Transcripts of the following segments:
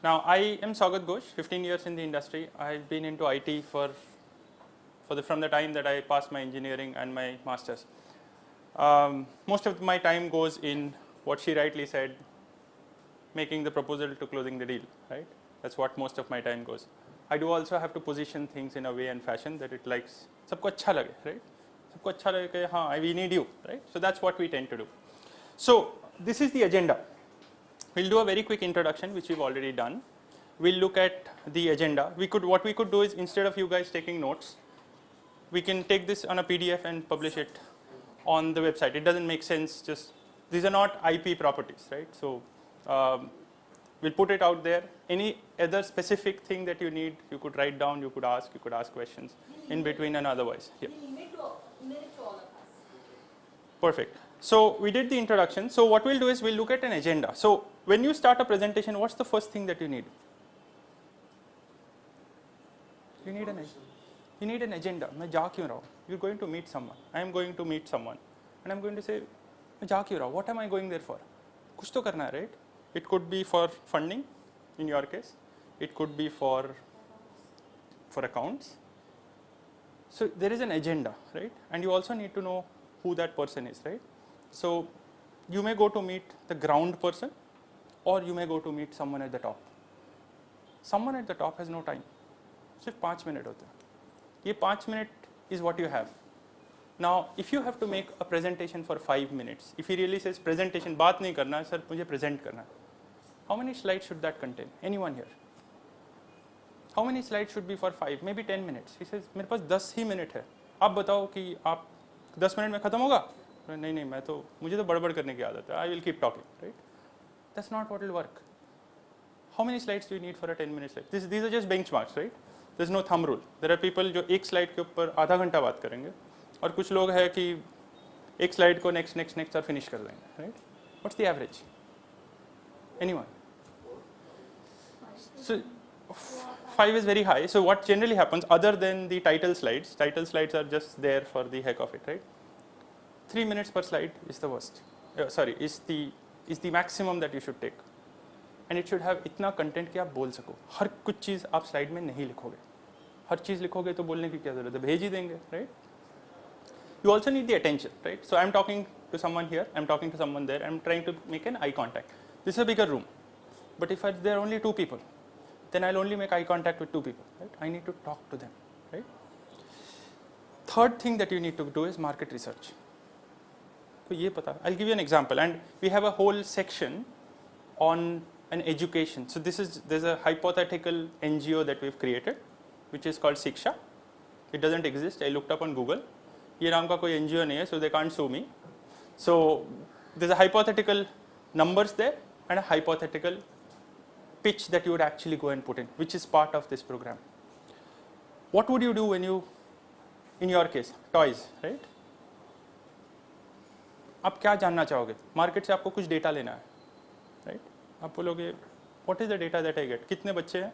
Now, I am Saugat Ghosh, 15 years in the industry. I've been into IT from the time that I passed my engineering and my masters. Most of my time goes in what she rightly said, making the proposal to closing the deal, right? That's what most of my time goes. I do also have to position things in a way and fashion that it likes, sabko acha lage, right? Sabko acha lage ke haan, we need you, right? So that's what we tend to do. So this is the agenda. We'll do a very quick introduction, which we've already done. We'll look at the agenda. What we could do is, instead of you guys taking notes, we can take this on a PDF and publish it on the website. It doesn't make sense. Just these are not IP properties, right? So we'll put it out there. Any other specific thing that you need, you could write down. You could ask questions in between and otherwise. Yeah. Email to all of us. Perfect. So we did the introduction. So what we'll do is we'll look at an agenda. So when you start a presentation, what's the first thing that you need? You need an agenda. मैं जा क्यों रहा हूँ? You're going to meet someone. I am going to meet someone, and I'm going to say, मैं जा क्यों रहा हूँ? What am I going there for? कुछ तो करना है, right? It could be for funding, in your case. It could be for accounts. So there is an agenda, right? And you also need to know who that person is, right? So you may go to meet the ground person, or you may go to meet someone at the top. Someone at the top has no time. सिर्फ 5 minute होते हैं. ये 5 minute is what you have. Now, if you have to make a presentation for 5 minutes, if he really says presentation, बात नहीं करना है sir, मुझे present करना है. How many slides should that contain? Anyone here? How many slides should be for 5, maybe 10 minutes? He says मेरे पास 10 ही minute है. आप बताओ कि आप 10 मिनट में खत्म होगा? नहीं, मुझे तो बड़बड़ करने की आदत है. I will keep talking, right? That's not what will work. How many slides do you need for a 10-minute slide? These are just benchmarks, right? There's no thumb rule. There are people जो एक slide के ऊपर आधा घंटा बात करेंगे, और कुछ लोग हैं कि एक स्लाइड को नेक्स्ट और फिनिश कर देंगे, right? What's the average? Anyone? So 5 is very high. So what generally happens, other than the title slides are just there for the heck of it, right? 3 minutes per slide is the worst. Is the maximum that you should take. And it should have इतना content कि आप बोल सको. हर कुछ चीज़ आप slide में नहीं लिखोगे. हर चीज़ लिखोगे तो बोलने की क्या ज़रूरत है? भेज ही देंगे, right? You also need the attention, right? So I'm talking to someone here, I'm talking to someone there, I'm trying to make an eye contact. This is a bigger room, but if there are only 2 people, then I'll only make eye contact with 2 people, right? I need to talk to them, right? Third thing that you need to do is market research. तो ये पता. I'll give you an example, and we have a whole section on an education. So there's a hypothetical NGO that we've created, which is called Shiksha. It doesn't exist. I looked up on Google. ये नाम का कोई NGO नहीं है, so they can't sue me. So there's a hypothetical numbers there and a hypothetical pitch that you would actually go and put in, which is part of this program. What would you do when you, in your case, toys, right? आप क्या जानना चाहोगे? Market से आपको कुछ data लेना है, right? आप बोलोगे what is the data that I get? कितने बच्चे हैं,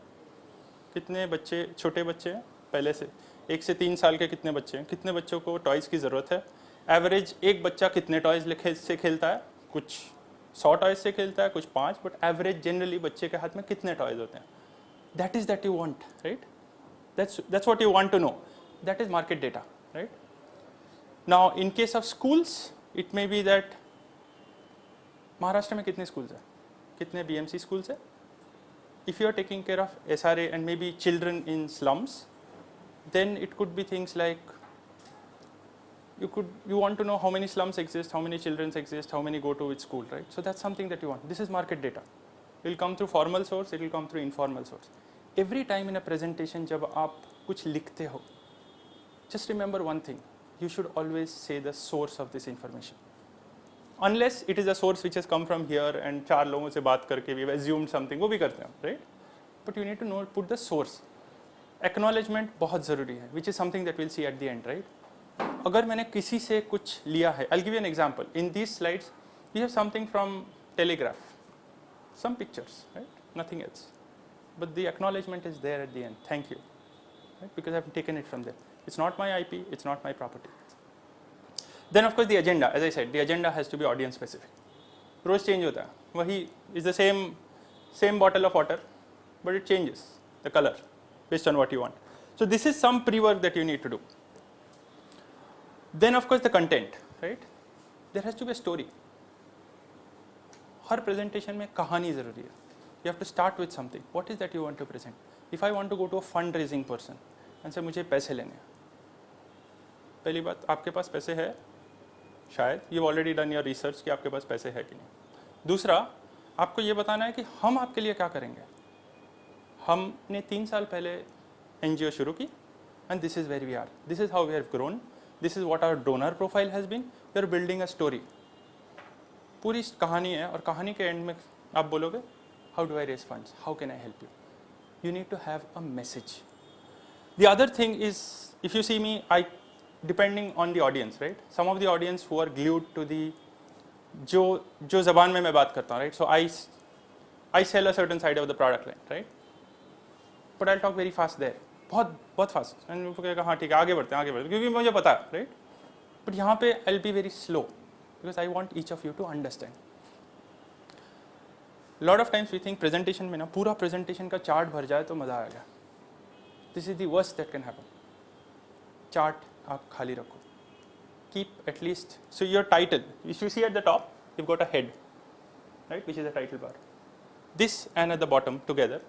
कितने बच्चे छोटे बच्चे हैं पहले से 1 से 3 साल के, कितने बच्चे हैं, कितने बच्चों को टॉयज़ की ज़रूरत है, एवरेज एक बच्चा कितने टॉयज़ से खेलता है, कुछ 100 टॉयज़ से खेलता है, कुछ 5, बट एवरेज जनरली बच्चे के हाथ में कितने टॉयज़ होते हैं. That is that you want, right? That's what you want to know. That is market data, right? Now in case of schools it may be that Maharashtra में कितने स्कूल्स हैं, कितने BMC schools है. If you are taking care of SRA and maybe children in slums, then it could be things like you want to know how many slums exist, how many children exist, how many go to which school, right? So that's something that you want. This is market data. It will come through formal source, it will come through informal source. Every time in a presentation जब आप कुछ लिखते हो, just remember one thing. You should always say the source of this information. Unless it is a source which has come from here and 4 लोगों से बात करके we've assumed something, वो भी करते हैं, right? But you need to know, put the source. Acknowledgement बहुत ज़रूरी है, which is something that we'll see at the end, right? अगर मैंने किसी से कुछ लिया है, I'll give you an example. In these slides, we have something from Telegraph, some pictures, right? Nothing else. But the acknowledgement is there at the end. Thank you, right? Because I've taken it from there. It's not my IP, it's not my property. Then of course the agenda, as I said, the agenda has to be audience specific. रोज change होता है, वही is the same bottle of water, but it changes the color based on what you want. So this is some pre-work that you need to do. Then of course the content, right? There has to be a story. Her presentation में कहानी ज़रूरी है. You have to start with something. What is that you want to present? If I want to go to a fundraising person and say मुझे पैसे लेने हैं, पहली बात आपके पास पैसे है शायद, you've already done your research कि आपके पास पैसे है कि नहीं. दूसरा, आपको ये बताना है कि हम आपके लिए क्या करेंगे. हमने 3 साल पहले NGO शुरू की and this is where we are. This is how we have grown. This is what our donor profile has been. We are building a story. पूरी कहानी है और कहानी के एंड में आप बोलोगे how do I raise funds? How can I help you? You need to have a message. The other thing is, if you see me, depending on the audience, right? Some of the audience who are glued to the जो ज़बान में मैं बात करता हूँ, right? So I sell a certain side of the product line, right? But I'll talk very fast there. बहुत fast. And वो कहेगा हाँ ठीक है आगे बढ़ते हैं क्योंकि मुझे पता है, right? But यहाँ पे I'll be very slow because I want each of you to understand. Lot of times we think presentation में ना पूरा presentation का chart भर जाए तो मज़ा आ गया. This is the worst that can happen. Chart आप खाली रखो. Keep at least, so your title, if you see at the top, you've got a head, right, which is a title bar. This and at the bottom together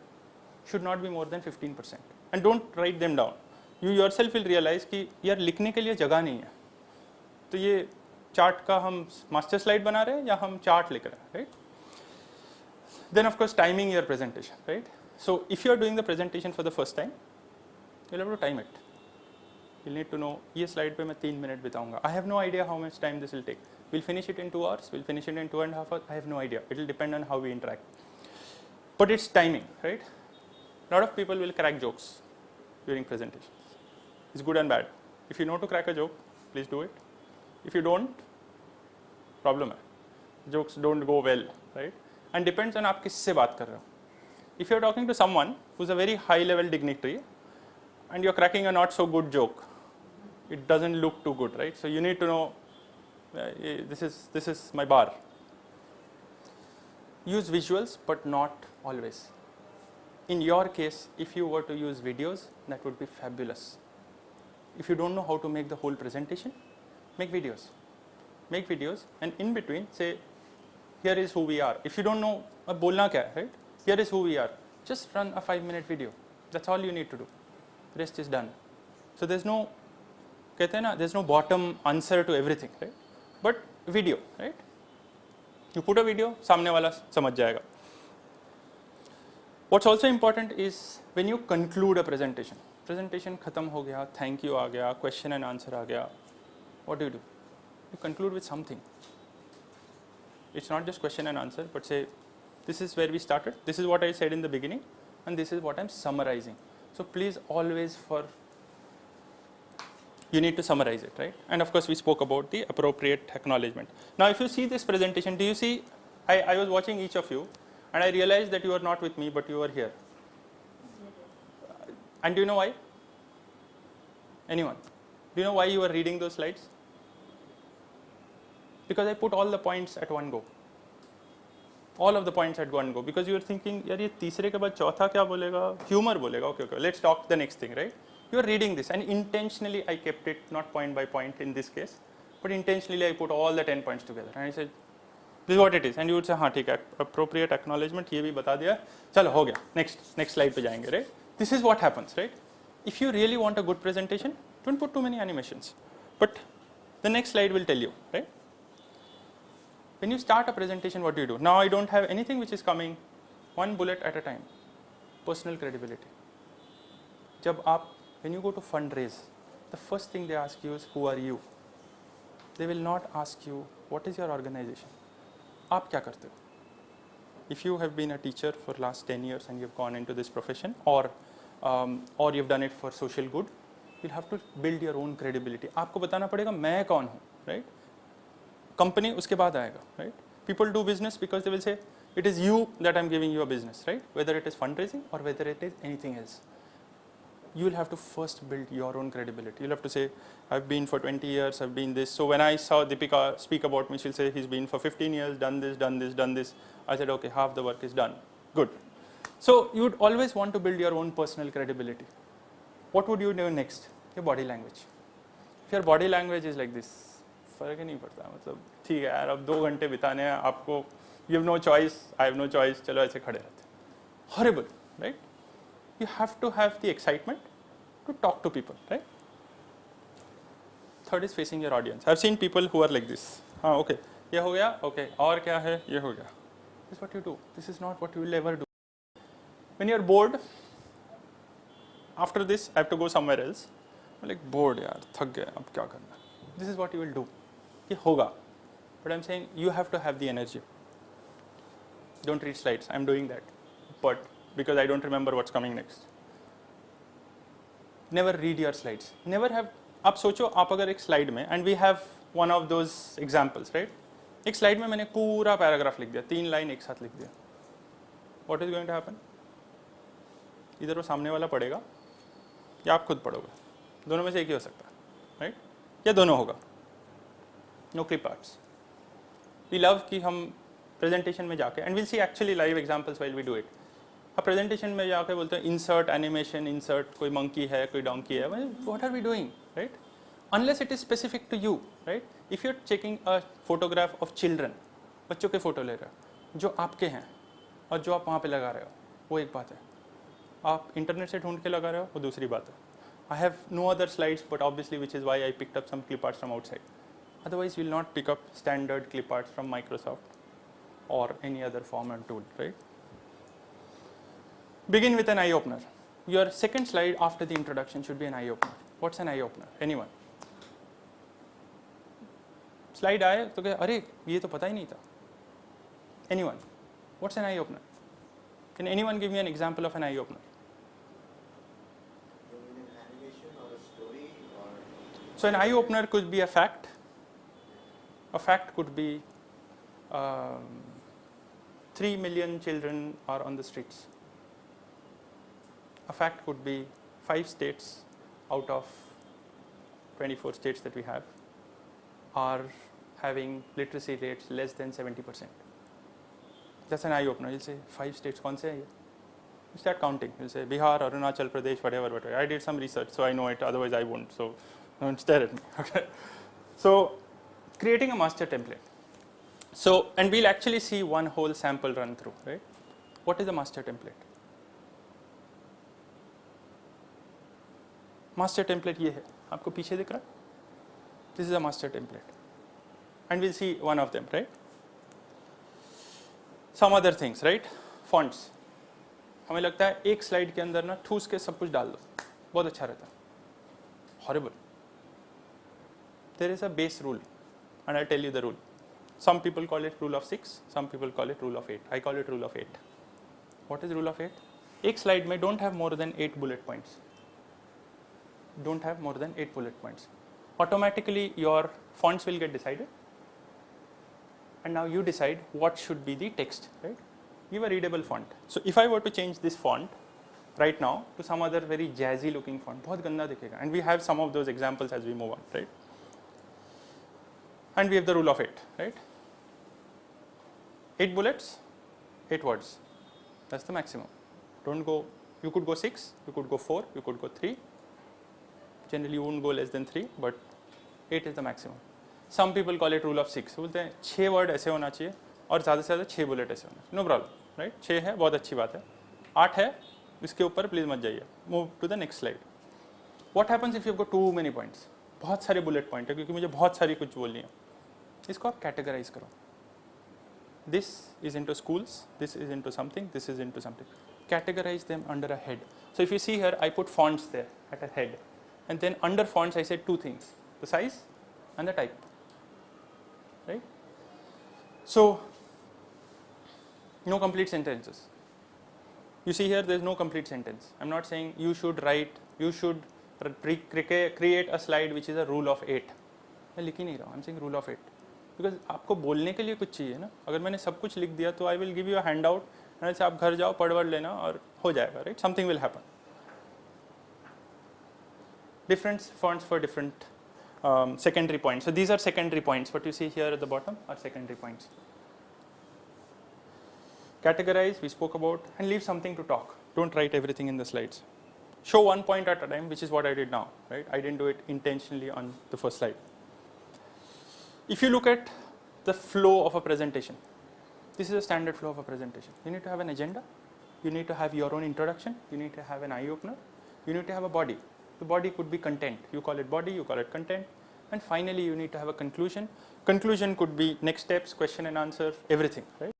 should not be more than 15%. And don't write them down. You yourself will realize कि यार लिखने के लिए जगह नहीं है. तो ये चार्ट का हम मास्टर स्लाइड बना रहे हैं या हम चार्ट लिख रहे हैं, right? Then of course timing your presentation, right? So if you are doing the presentation for the first time, you'll have to time it. You'll need to know ये slide पे मैं 3 minute बिताऊंगा. I have no idea how much time this will take. We'll finish it in 2 hours. We'll finish it in 2.5 hours. I have no idea. It will depend on how we interact. But it's timing, right? A lot of people will crack jokes during presentations. It's good and bad. If you know to crack a joke, please do it. If you don't, problem है. Jokes don't go well, right? And depends on आप किससे बात कर रहे हो. If you're talking to someone who's a very high level dignitary and you're cracking a not so good joke, it doesn't look too good, right? So you need to know this is my bar. Use visuals, but not always. In your case, if you were to use videos, that would be fabulous. If you don't know how to make the whole presentation, make videos. Make videos, and in between say, here is who we are. If you don't know बोलना क्या है, right? Here is who we are. Just run a 5-minute video. That's all you need to do. Rest is done. So there's no, कहते हैं ना, there's no bottom answer to everything, right? But video, right? You put a video, सामने वाला समझ जाएगा. What's also important is when you conclude a presentation. Presentation खत्म हो गया, thank you आ गया, question and answer आ गया. What do? You conclude with something. It's not just question and answer, but say, this is where we started, this is what I said in the beginning, and this is what I'm summarizing. So please always you need to summarize it, right? And of course we spoke about the appropriate acknowledgement. Now if you see this presentation, do you see, I was watching each of you and I realized that you are not with me, but you are here. And do you know why? Anyone? Do you know why you are reading those slides? Because I put all the points at one go. All of the points at one go. Because you are thinking, यार ये तीसरे के बाद चौथा क्या बोलेगा? Humor बोलेगा. Okay. Let's talk the next thing, right? You are reading this, and intentionally I kept it not point by point in this case, but intentionally I put all the 10 points together, and I said, this is what it is, and you would say, हाँ ठीक है, appropriate acknowledgement ये भी बता दिया, चलो हो गया, next slide पे जाएंगे, right? This is what happens, right? If you really want a good presentation, don't put too many animations, but the next slide will tell you, right? When you start a presentation, what do? Now I don't have anything which is coming, one bullet at a time. Personal credibility. When you go to fundraise, the first thing they ask you is, who are you? They will not ask you, what is your organization? आप क्या करते हो? If you have been a teacher for last 10 years and you've gone into this profession, or you've done it for social good, you'll have to build your own credibility. आपको बताना पड़ेगा मैं कौन हूँ, right? Company उसके बाद आएगा, right? People do business because they will say, it is you that I'm giving you a business, right? Whether it is fundraising or whether it is anything else. You will have to first build your own credibility. You'll have to say, I've been for 20 years, I've been this. So when I saw Deepika speak about me, she'll say, he's been for 15 years, done this. I said, okay, half the work is done. Good. So you would always want to build your own personal credibility. What would you do next? Your body language. If your body language is like this, फर्क ही नहीं पड़ता, मतलब ठीक है यार, अब 2 घंटे बिताने हैं आपको, you have no choice, I have no choice, चलो ऐसे खड़े रहते. Horrible, right? You have to have the excitement to talk to people, right? Third is facing your audience. I've seen people who are like this. हाँ, okay, ये हो गया, okay, और क्या है, ये हो गया. This is what you do. This is not what you will ever do. When you're bored, after this, I have to go somewhere else. I'm like bored यार, थक गया, अब क्या करना? This is what you will do. ये होगा. But I'm saying you have to have the energy. Don't read slides. I'm doing that, but because I don't remember what's coming next. Never read your slides. Never have. आप सोचो, आप अगर एक slide में, and we have one of those examples, right? एक slide में मैंने पूरा पैराग्राफ लिख दिया, 3 लाइन एक साथ लिख दिया. What is going to happen? इधर वो सामने वाला पढ़ेगा या आप खुद पढ़ोगे, दोनों में से एक ही हो सकता है, राइट? या दोनों होगा. No clip arts. We love कि हम प्रेजेंटेशन में जाके, and will see actually live examples while we do it. अब प्रेजेंटेशन में जाके बोलते हैं इंसर्ट एनिमेशन, इंसर्ट कोई मंकी है, कोई डोंकी है, what are we doing, right? Unless it is specific to you, right? If you are checking a photograph of children, बच्चों के फोटो ले रहे हो जो आपके हैं और जो आप वहाँ पे लगा रहे हो, वो एक बात है. आप इंटरनेट से ढूंढ के लगा रहे हो, वो दूसरी बात है. I have no other slides, but obviously which is why I picked up some clip arts from outside. Otherwise, you will not pick up standard clip arts from Microsoft or any other form and tool, right? Begin with an eye opener. Your second slide after the introduction should be an eye opener. What's an eye opener? Anyone? Slide आए तो क्या, अरे ये तो पता ही नहीं था. Anyone? What's an eye opener? Can anyone give me an example of an eye opener? So an eye opener could be a fact. A fact could be 3 million children are on the streets. A fact could be 5 states out of 24 states that we have are having literacy rates less than 70%. That's an eye opener. You'll say 5 states, कौन से हैं ये? You start counting. You'll say Bihar, Arunachal Pradesh, whatever. I did some research, so I know it. Otherwise, I won't. So don't stare at me. Okay. So creating a master template. So, and we'll actually see one whole sample run through, right? What is a master template? Master template ये है, आपको पीछे दिख रहा है? This is a master template. And we'll see one of them, right? Some other things, right? Fonts. हमें लगता है एक स्लाइड के अंदर ना ठूस के सब कुछ डाल दो, बहुत अच्छा रहता है. Horrible. There is a base rule, and I'll tell you the rule. Some people call it rule of 6, some people call it rule of 8. I call it rule of 8. What is rule of 8? एक slide में don't have more than 8 bullet points. Don't have more than 8 bullet points. Automatically your fonts will get decided, and now you decide what should be the text, right? Give a readable font. So if I were to change this font right now to some other very jazzy looking font, बहुत गंदा दिखेगा. And we have some of those examples as we move on, right? And we have the rule of 8, right? 8 bullets, 8 words. That's the maximum. Don't go, you could go 6, you could go 4, you could go 3. Generally you won't go less than 3, but 8 is the maximum. Some people call it rule of 6. बोलते हैं 6 word ऐसे होना चाहिए और ज़्यादा से ज़्यादा 6 bullet ऐसे होना चाहिए. No problem, right? 6 है, बहुत अच्छी बात है. 8 है, इसके ऊपर प्लीज मत जाइए. Move to the next slide. What happens if you have got too many points? बहुत सारे बुलेट पॉइंट है क्योंकि मुझे बहुत सारी कुछ बोलनी है. इसको आप कैटेगराइज करो. This is into schools, this is into something, this is into something. Categorize them under a head. So if you see here, I put fonts there at a head. And then under fonts, I said 2 things, the size and the type, right? So, no complete sentences. You see here, there is no complete sentence. I'm not saying you should write, you should create a slide which is a rule of 8. मैं लिख ही नहीं रहा हूँ, I'm saying rule of 8. Because आपको बोलने के लिए कुछ चाहिए ना. अगर मैंने सब कुछ लिख दिया तो I will give you a hand out and से आप घर जाओ पढ़ वढ़ लेना और हो जाएगा, right? Something will happen. Different fonts for different secondary points. So these are secondary points. What you see here at the bottom are secondary points. categorize, we spoke about, and leave something to talk. Don't write everything in the slides. Show one point at a time, which is what I did now, right? I didn't do it intentionally on the first slide. If you look at the flow of a presentation, this is a standard flow of a presentation. You need to have an agenda, you need to have your own introduction, you need to have an eye opener, you need to have a body. The body could be content. You call it body, you call it content, and finally you need to have a conclusion. Conclusion could be next steps, question and answer, everything, right?